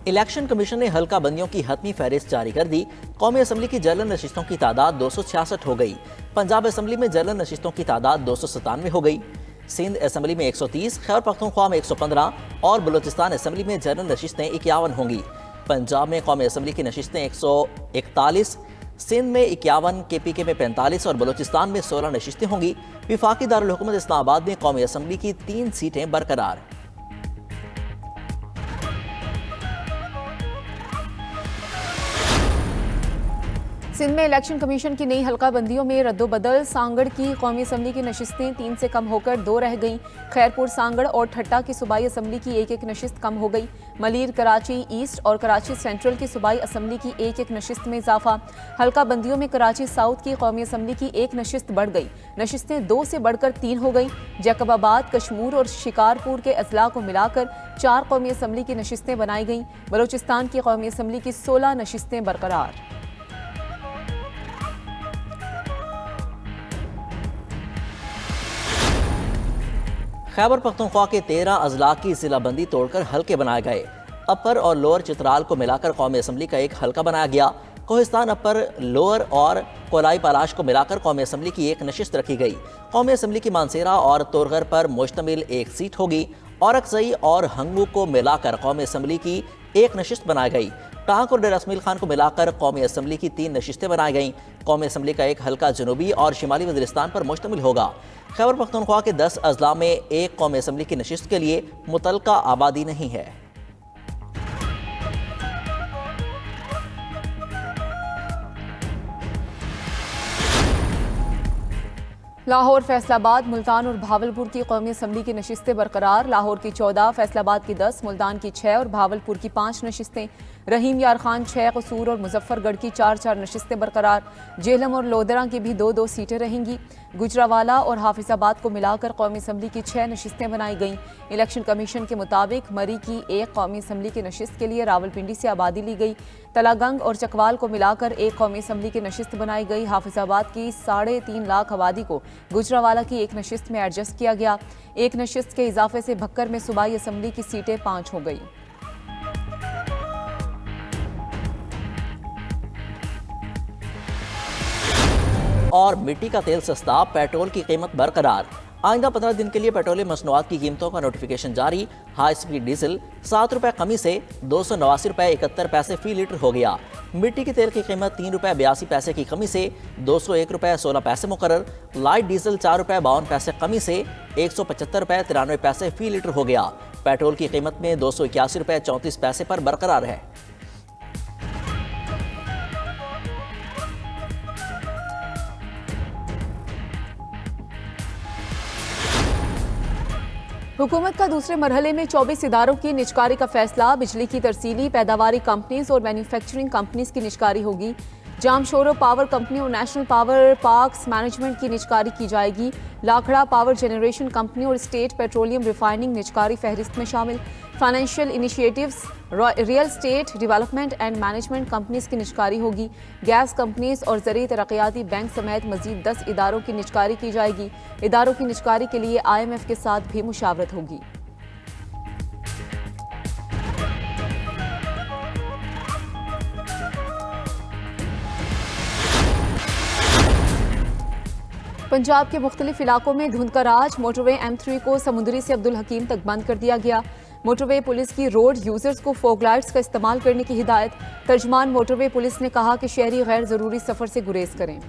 Election commission ने हल्का बंदियों की हतमी फहरिस्त जारी कर दी। कौमी असम्बली की जनरल नशिस्तों की तादाद 266 हो गई। पंजाब असम्बली में जनरल नशिस्तों की तादाद 297 हो गई। सिंध असम्बली में 130, खैबर पख्तूनख्वा में 115 और बलूचिस्तान असम्बली में जनरल नशिस्तें 51 होंगी। पंजाब में कौमी असम्बली की नशिस्तें 141, सिंध में 51, KPK में 45 और बलूचिस्तान में 16 नशिस्तें होंगी। विफाकी दारुल हुकूमत इस्लामाबाद में कौमी असम्बली की 3 सीटें बरकरार। सिंध में इलेक्शन कमीशन की नई हल्का बंदियों में रद्दोबदल। सांगड़ की कौमी असम्बली की नशिस्तें 3 से कम होकर 2 रह गईं। खैरपुर, सांगड़ और ठट्टा की सूबाई असम्बली की एक नशिस्त कम हो गई। मलीर, कराची ईस्ट और कराची सेंट्रल की सूबाई असम्बली की एक नशिस्त में इजाफा। हल्का बंदियों में कराची साउथ की कौमी असम्बली की एक नशिस्त बढ़ गई। नशिस्तें 2 से बढ़कर 3 हो गई। जैकबाबाद, कशमूर और शिकारपुर के अजला को मिलाकर 4 कौमी असम्बली की नशिस्तें बनाई गईं। बलूचिस्तान की कौमी असम्बली की 16 नशिस्तें बरकरार। खैबर पख्तूनख्वा के 13 अजला की जिलाबंदी तोड़कर हल्के बनाए गए। अपर और लोअर चित्राल को मिलाकर कौमी असम्बली का एक हल्का बनाया गया। कोहिस्तान अपर, लोअर और कोलाई पलाश को मिलाकर कौमी असम्बली की एक नशिस्त रखी गई। कौमी असम्बली की मानसेरा और तोरगर पर मुश्तमिल एक सीट होगी। औरकजई और हंगू को मिलाकर कौमी असम्बली की एक नशिस्त बनाई गई। टांक और डेरा इसमाइल खान को मिलाकर कौमी असम्बली की 3 नशिस्तें बनाई गईं। कौमी असम्बली का एक हल्का जनूबी और शिमाली वज़ीरिस्तान पर मुश्तमिल होगा। खैबर पख्तूनख्वा के 10 अजला में एक कौमी असम्बली की नशिस्त के लिए मुतलका आबादी नहीं है। लाहौर, फैसलाबाद, मुल्तान और भावलपुर की कौमी असम्बली की नशिस्तें बरकरार। लाहौर की 14, फैसलाबाद की 10, मुल्तान की 6 और भावलपुर की 5 नशिस्तें। रहीम यार खान 6, कसूर और मुजफ्फरगढ़ की 4-4 नशिस्तें बरकरार। जेहलम और लोधरा की भी 2-2 सीटें रहेंगी। गुजरावाला और हाफिजाबाद को मिलाकर कौमी असम्बली की 6 नशिस्तें बनाई गईं। इलेक्शन कमीशन के मुताबिक मरी की एक कौमी असम्बली की नशिस्त के लिए रावलपिंडी से आबादी ली गई। तलागंग और चकवाल को मिलाकर एक कौमी असम्बली की नशिस्त बनाई गई। हाफिजाबाद की 3.5 लाख आबादी को गुजरावाला की एक नशिस्त में एडजस्ट किया गया। एक नशिस्त के इजाफे से भक्कर में सूबाई असम्बली की सीटें 5 हो गई। और मिट्टी का तेल सस्ता, पेट्रोल की कीमत बरकरार। आइंदा 15 दिन के लिए पेट्रोलियम मसनूआत की कीमतों का नोटिफिकेशन जारी। हाई स्पीड डीजल 7 रुपये कमी से 289 रुपये 71 पैसे फी लीटर हो गया। मिट्टी के तेल की कीमत 3 रुपये 82 पैसे की कमी से 201 रुपये 16 पैसे मुकर्रर। लाइट डीजल 4 रुपये 52 पैसे कमी से 175 रुपये 93 पैसे फी लीटर हो गया। पेट्रोल की कीमत में 281 रुपये 34 पैसे पर बरकरार है। हुकूमत का दूसरे मरहले में 24 इदारों की निजकारी का फैसला। बिजली की तरसीली, पैदावारी कंपनीज और मैन्युफैक्चरिंग कंपनीज की निजकारी होगी। जामशोरो पावर कंपनी और नेशनल पावर पार्क्स मैनेजमेंट की निजकारी की जाएगी। लाखड़ा पावर जनरेशन कंपनी और स्टेट पेट्रोलियम रिफाइनिंग निजकारी फहरिस्त में शामिल। Financial initiatives, real estate development and management companies की निजकारी होगी। गैस कंपनीज और ज़रूरी तरक्याती बैंक समेत मजीद 10 इदारों की निजकारी की जाएगी। इदारों की निजकारी के लिए IMF के साथ भी मुशावरत होगी। पंजाब के मुख्तलिफ इलाकों में धुंध का राज। मोटरवे M3 को समुंदरी से अब्दुल हकीम तक बंद कर दिया गया। मोटरवे पुलिस की रोड यूजर्स को फॉग लाइट्स का इस्तेमाल करने की हिदायत। तर्जमान मोटरवे पुलिस ने कहा कि शहरी गैर जरूरी सफर से गुरेज करें।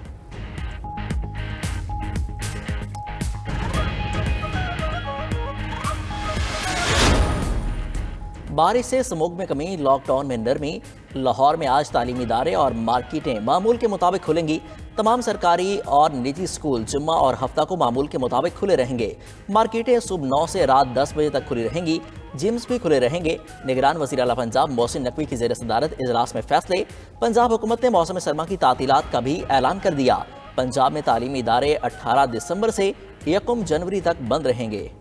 बारिश से स्मोक में कमी, लॉकडाउन में नरमी। लाहौर में आज तालीमी इदारे और मार्केटें मामूल के मुताबिक खुलेंगी। तमाम सरकारी और निजी स्कूल जुम्मा और हफ्ता को मामूल के मुताबिक खुले रहेंगे। मार्केटें सुबह 9 से रात 10 बजे तक खुली रहेंगी। जिम्स भी खुले रहेंगे। निगरान वज़ीर आला पंजाब मोहसिन नकवी की ज़ेर सदारत इजलास में फैसले। पंजाब हुकूमत ने मौसम सरमा की तातीलात का भी ऐलान कर दिया। पंजाब में तालीमी इदारे 18 दिसंबर से 1 जनवरी तक बंद रहेंगे।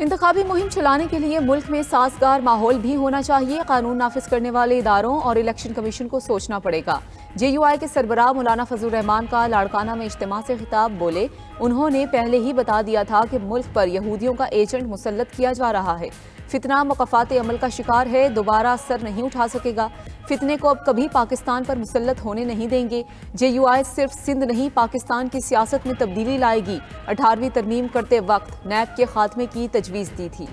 इंतखाबी मुहिम चलाने के लिए मुल्क में साजगार माहौल भी होना चाहिए। कानून नाफिज करने वाले इदारों और इलेक्शन कमीशन को सोचना पड़ेगा। JUI के सरबराह मौलाना फजलुर रहमान का लाड़काना में इज्तिमा से खिताब बोले, उन्होंने पहले ही बता दिया था कि मुल्क पर यहूदियों का एजेंट मुसल्लत किया जा रहा है। फितना मकफात अमल का शिकार है, दोबारा सर नहीं उठा सकेगा। फितने को अब कभी पाकिस्तान पर मुसल्लत होने नहीं देंगे। JUI सिर्फ सिंध नहीं, पाकिस्तान की सियासत में तब्दीली लाएगी। 18वीं तरमीम करते वक्त नैब के खात्मे की तजवीज़ दी थी।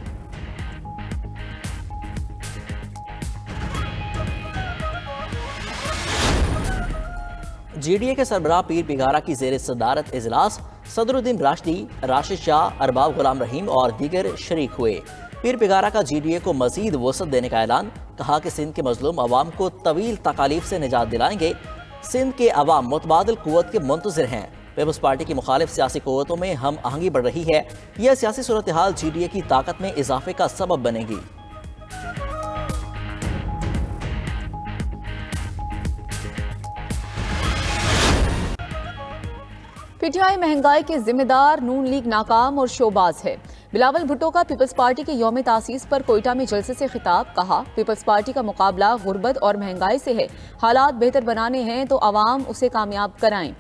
GDA के सरबराह पीर बिगारा की ज़ेर सदारत इजलास सदरुद्दीन राशिदी, राशिद शाह, अरबाब गुलाम रहीम और दीगर शरीक हुए। पीर बिगारा का GDA को मजीद वसअत देने का ऐलान, कहा कि सिंध के मजलूम अवाम को तवील तकालीफ से निजात दिलाएंगे। सिंध के अवाम मुतबादिल कुव्वत के मुंतज़िर हैं। पीपल्स पार्टी की मुखालिफ सियासी कुव्वतों में हम आहंगी बढ़ रही है। यह सियासी सूरत हाल GDA की ताकत में इजाफे का सबब बनेगी। PTI महंगाई के जिम्मेदार, नून लीग नाकाम और शोबाज है। बिलावल भुट्टो का पीपल्स पार्टी के यौम तासीस पर कोयटा में जलसे से खिताब, कहा पीपल्स पार्टी का मुकाबला गुर्बत और महंगाई से है। हालात बेहतर बनाने हैं तो अवाम उसे कामयाब कराएं।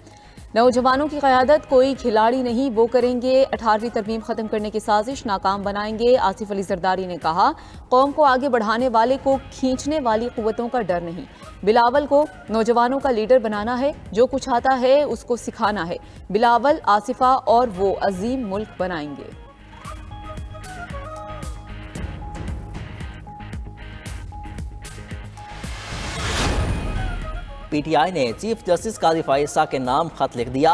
नौजवानों की क़यादत कोई खिलाड़ी नहीं, वो करेंगे। 18वीं तरमीम ख़त्म करने की साजिश नाकाम बनाएंगे। आसिफ अली जरदारी ने कहा, कौम को आगे बढ़ाने वाले को खींचने वाली क़ुव्वतों का डर नहीं। बिलावल को नौजवानों का लीडर बनाना है, जो कुछ आता है उसको सिखाना है। बिलावल, आसिफा और वो अजीम मुल्क बनाएंगे। PTI ने चीफ जस्टिस काजी फायसा के नाम खत लिख दिया।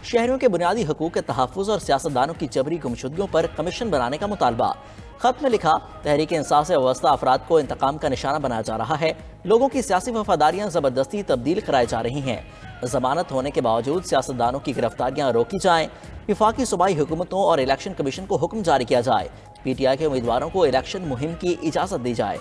शहरियों के बुनियादी हकूक़ के तहफ़्फ़ुज़ और सियासतदानों की जबरी गुमशुदगियों पर कमीशन बनाने का मुतालबा। खत में लिखा, तहरीक इंसाफ से वाबस्ता अफराद को इंतकाम का निशाना बनाया जा रहा है। लोगों की सियासी वफादारियाँ ज़बरदस्ती तब्दील कराई जा रही हैं। जमानत होने के बावजूद सियासतदानों की गिरफ्तारियाँ रोकी जाएँ। वफाकी सूबाई हुकूमतों और इलेक्शन कमीशन को हुक्म जारी किया जाए। PTI के उम्मीदवारों को इलेक्शन मुहिम की इजाज़त दी जाए।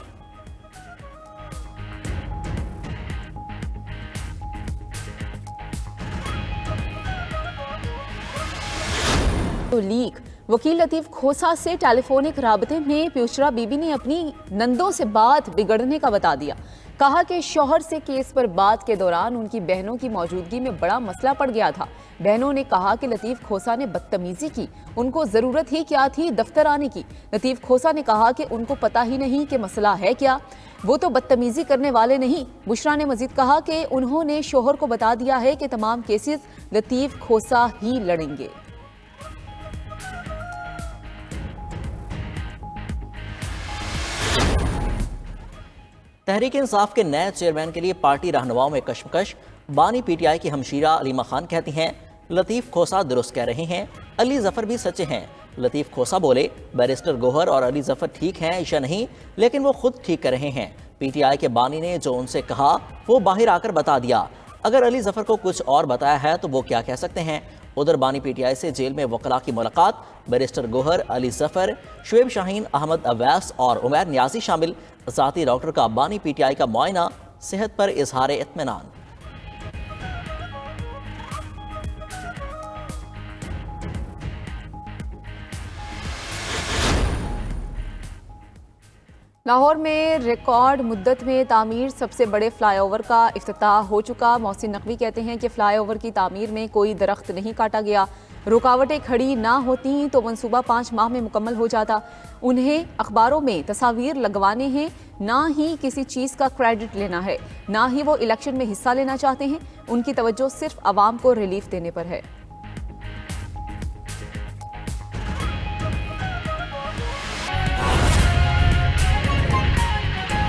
लीक वकील लतीफ खोसा से टेलीफोनिक राबते में प्यूशरा बीबी ने अपनी नंदों से बात बिगड़ने का बता दिया। कहा कि शौहर से केस पर बात के दौरान उनकी बहनों की मौजूदगी में बड़ा मसला पड़ गया था। बहनों ने कहा कि लतीफ खोसा ने बदतमीजी की, उनको जरूरत ही क्या थी दफ्तर आने की। लतीफ खोसा ने कहा कि उनको पता ही नहीं कि मसला है क्या, वो तो बदतमीजी करने वाले नहीं। बुशरा ने मजीद कहा कि उन्होंने शौहर को बता दिया है कि तमाम केसेस लतीफ खोसा ही लड़ेंगे। तहरीक इंसाफ के नए चेयरमैन के लिए पार्टी रहनुमाओं में कशमकश। बानी PTI की हमशीरा अलीमा खान कहती हैं, लतीफ खोसा दुरुस्त कह रहे हैं, अली जफर भी सच्चे हैं। लतीफ खोसा बोले, बैरिस्टर गोहर और अली जफर ठीक हैं ऐसा नहीं, लेकिन वो खुद ठीक कर रहे हैं। PTI के बानी ने जो उनसे कहा वो बाहर आकर बता दिया। अगर अली जफर को कुछ और बताया है तो वो क्या कह सकते हैं। उधर बानी PTI से जेल में वकला की मुलाकात, बैरिस्टर गोहर, अली जफर, शुएब शाहीन, अहमद अवैस और उमैर नियाजी शामिल। ज़ाती डॉक्टर का बानी PTI का मुआयना, सेहत पर इजहार इत्मीनान। लाहौर में रिकॉर्ड मुद्दत में तामीर सबसे बड़े फ्लाईओवर का इफ्तिताह हो चुका। मोहसिन नकवी कहते हैं कि फ्लाईओवर की तामीर में कोई दरख्त नहीं काटा गया। रुकावटें खड़ी ना होती तो मंसूबा 5 माह में मुकम्मल हो जाता। उन्हें अखबारों में तस्वीर लगवाने हैं, ना ही किसी चीज़ का क्रेडिट लेना है, ना ही वो इलेक्शन में हिस्सा लेना चाहते हैं। उनकी तवज्जो सिर्फ आवाम को रिलीफ देने पर है।